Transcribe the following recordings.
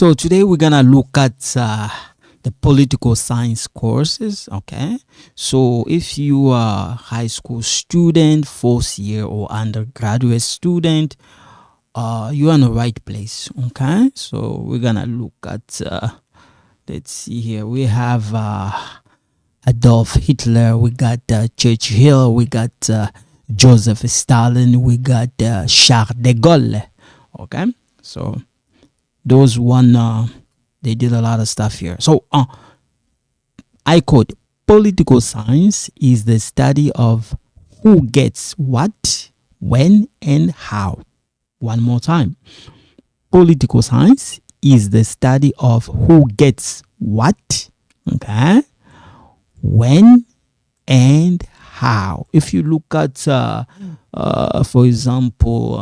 So today we're gonna look at the political science courses. Okay, so if you are a high school student, fourth year or undergraduate student, you're in the right place. Okay, so we're gonna look at let's see here. We have Adolf Hitler, we got Churchill, we got Joseph Stalin, we got Charles de Gaulle. Okay, so those one they did a lot of stuff here. So I quote, political science is the study of who gets what, when, and how. One more time. Political science is the study of who gets what, okay, when, and how. If you look at for example,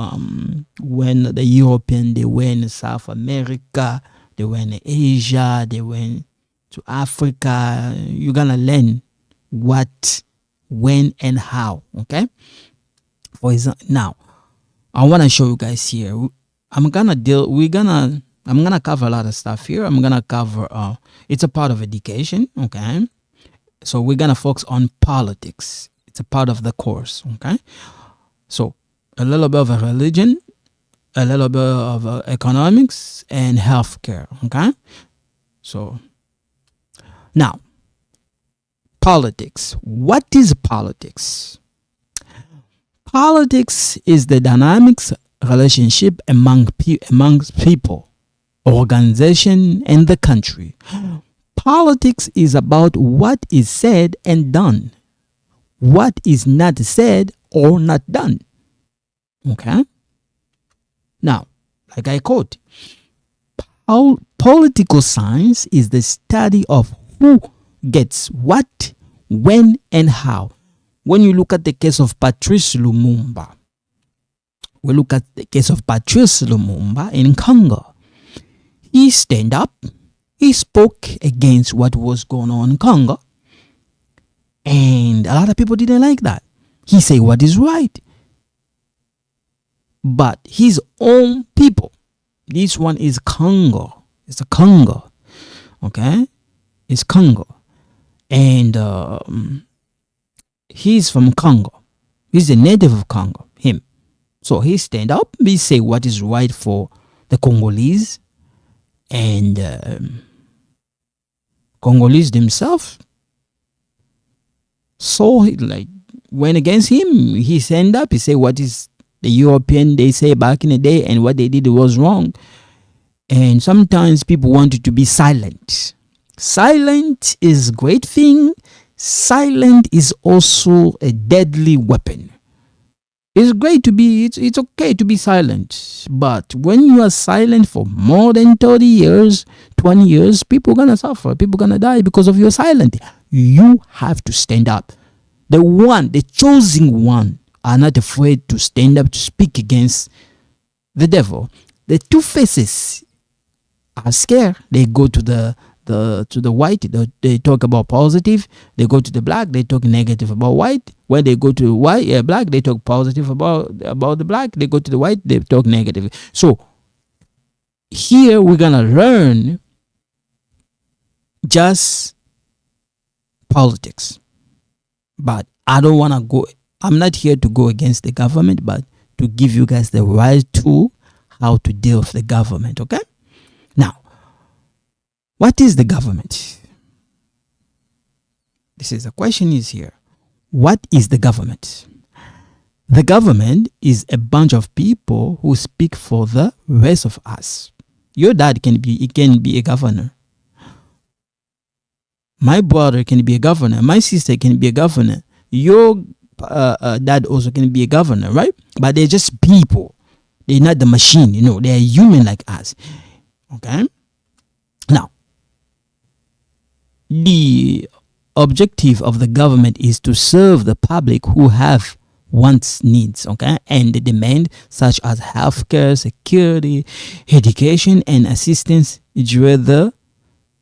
when the European, they went to South America, they went to Asia, they went to Africa, you're gonna learn what, when, and how. Okay, for example, now I want to show you guys here. I'm gonna cover a lot of stuff here. I'm gonna cover it's a part of education. Okay, so we're gonna focus on politics. It's a part of the course. Okay, so a little bit of a religion, a little bit of economics, and healthcare. Okay, so now politics. What is politics? Politics is the dynamics relationship amongst people, organization, and the country. Politics is about what is said and done, what is not said or not done. Okay? Now, like I quote, political science is the study of who gets what, when, and how. When you look at the case of Patrice Lumumba, we look at the case of Patrice Lumumba in Congo. He stand up, he spoke against what was going on in Congo, and a lot of people didn't like that. He said what is right. But his own people, this one is Congo. It's a Congo. Okay? It's Congo. And he's from Congo. He's a native of Congo, him. So he stand up, he say what is right for the Congolese, and Congolese themselves. So he like went against him. He stand up, he say what is the European they say back in the day, and what they did was wrong. And sometimes people wanted to be silent. Silent is a great thing. Silent is also a deadly weapon. It's great to be, it's okay to be silent. But when you are silent for more than 30 years, 20 years, people are going to suffer. People are going to die because of your silence. You have to stand up. The chosen one are not afraid to stand up to speak against the devil. The two faces are scared. They go to the white, they talk about positive. They go to the black, they talk negative about white. When they go to white, black, they talk positive about the black. They go to the white, they talk negative. So here we're gonna learn just politics. But I don't wanna go. I'm not here to go against the government, but to give you guys the right tool how to deal with the government. Okay, now. What is the government? This is the question is here. What is the government? The government is a bunch of people who speak for the rest of us. Your dad can be a governor. My brother can be a governor. My sister can be a governor. Your dad also can be a governor, right? But they're just people. They're not the machine, they're human like us. Okay? Now, the objective of the government is to serve the public who have wants, needs, okay, and the demand such as healthcare, security, education, and assistance during the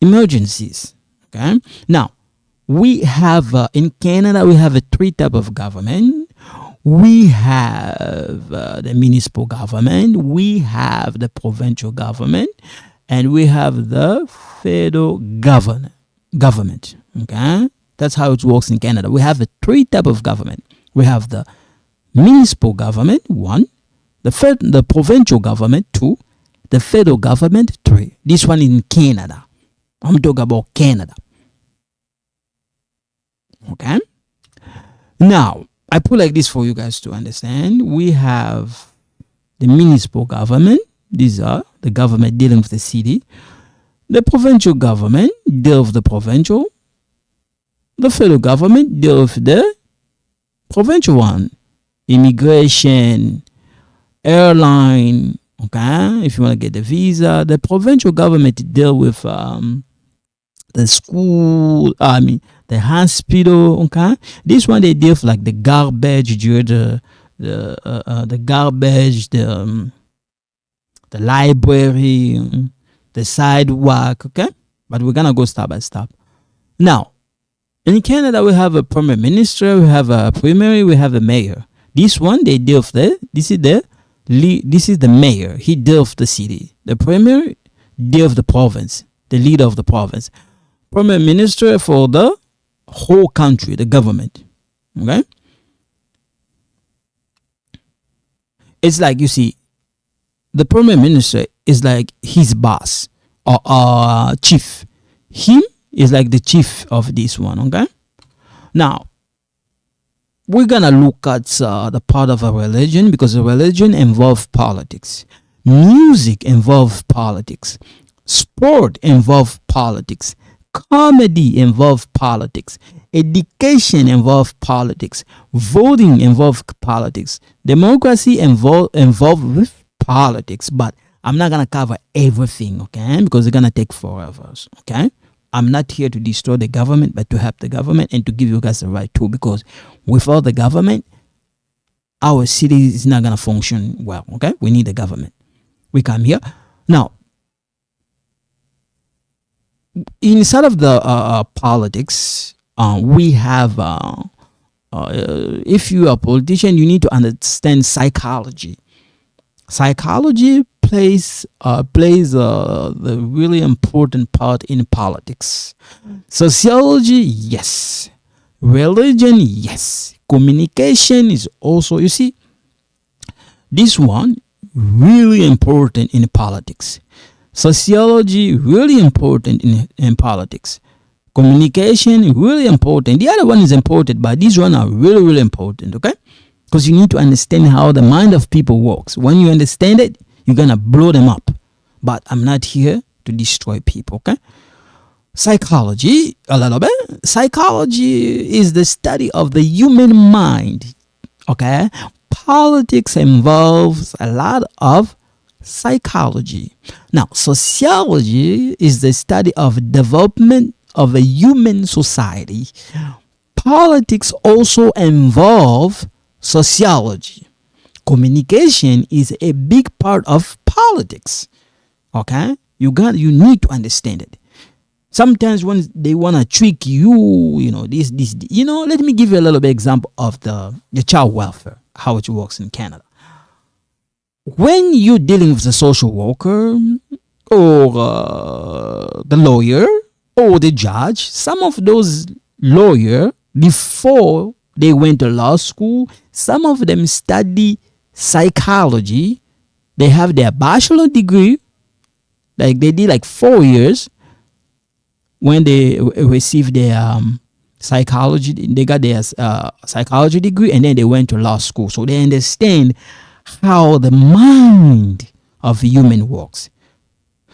emergencies. Okay. Now, we have in Canada we have a three type of government. We have the municipal government. We have the provincial government. and we have the federal government. Okay, that's how it works in Canada. We have three types of government. We have the municipal government, 1, the provincial government, 2, the federal government, 3. This one in Canada. I'm talking about Canada. Okay. Now, I put like this for you guys to understand. We have the municipal government. These are the government dealing with the city. The provincial government deal with the provincial. The federal government deal with the provincial one. Immigration, airline, okay, if you want to get the visa. The provincial government deal with the school, the hospital, okay. This one they deal with like the garbage, the garbage, the library, the sidewalk, okay. But we're gonna go step by step. Now, in Canada, we have a prime minister, we have a premier, we have a mayor. This one they deal with this is the mayor. He deals with the city. The premier deals with the province, the leader of the province. Prime minister for the whole country, the government. Okay? It's like, you see, the prime minister is like his boss or chief. Him is like the chief of this one. Okay? Now, we're gonna look at the part of a religion, because a religion involves politics. Music involves politics. Sport involves politics. Comedy involves politics. Education involves politics. Voting involves politics. Democracy involved with politics. But I'm not gonna cover everything, okay? Because it's gonna take forever. Okay? I'm not here to destroy the government, but to help the government and to give you guys the right tool. Because without the government, our city is not gonna function well. Okay? We need the government. We come here now. Inside of the politics, we have if you are a politician, you need to understand psychology. Psychology plays the really important part in politics. Sociology, yes. Religion, yes. Communication is also, you see, this one really important in politics. Sociology, really important in politics. Communication, really important. The other one is important, but these one are really, really important, okay? Because you need to understand how the mind of people works. When you understand it, you're going to blow them up. But I'm not here to destroy people, okay? Psychology, a little bit. Psychology is the study of the human mind, okay? Politics involves a lot of psychology. Now, sociology is the study of development of a human society. Politics also involve sociology. Communication is a big part of politics. Okay? You need to understand it. Sometimes when they want to trick you, this, let me give you a little bit example of the child welfare, how it works in Canada. When you're dealing with the social worker or the lawyer or the judge, some of those lawyers, before they went to law school, some of them study psychology. They have their bachelor degree, like they did like 4 years. When they received their psychology, they got their psychology degree, and then they went to law school. So they understand how the mind of a human works.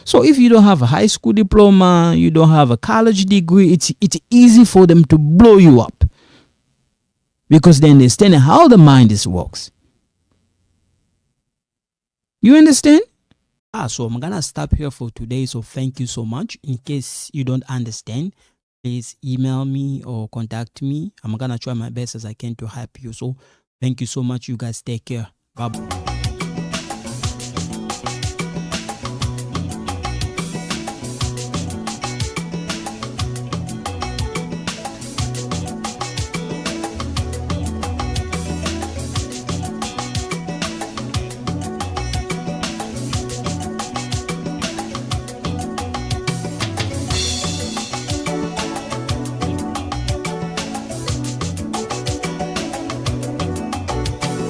So if you don't have a high school diploma, you don't have a college degree, it's easy for them to blow you up, because they understand how the mind works. You understand? So I'm gonna stop here for today. So thank you so much. In case you don't understand, please email me or contact me. I'm gonna try my best as I can to help you. So thank you so much. You guys take care. Bye.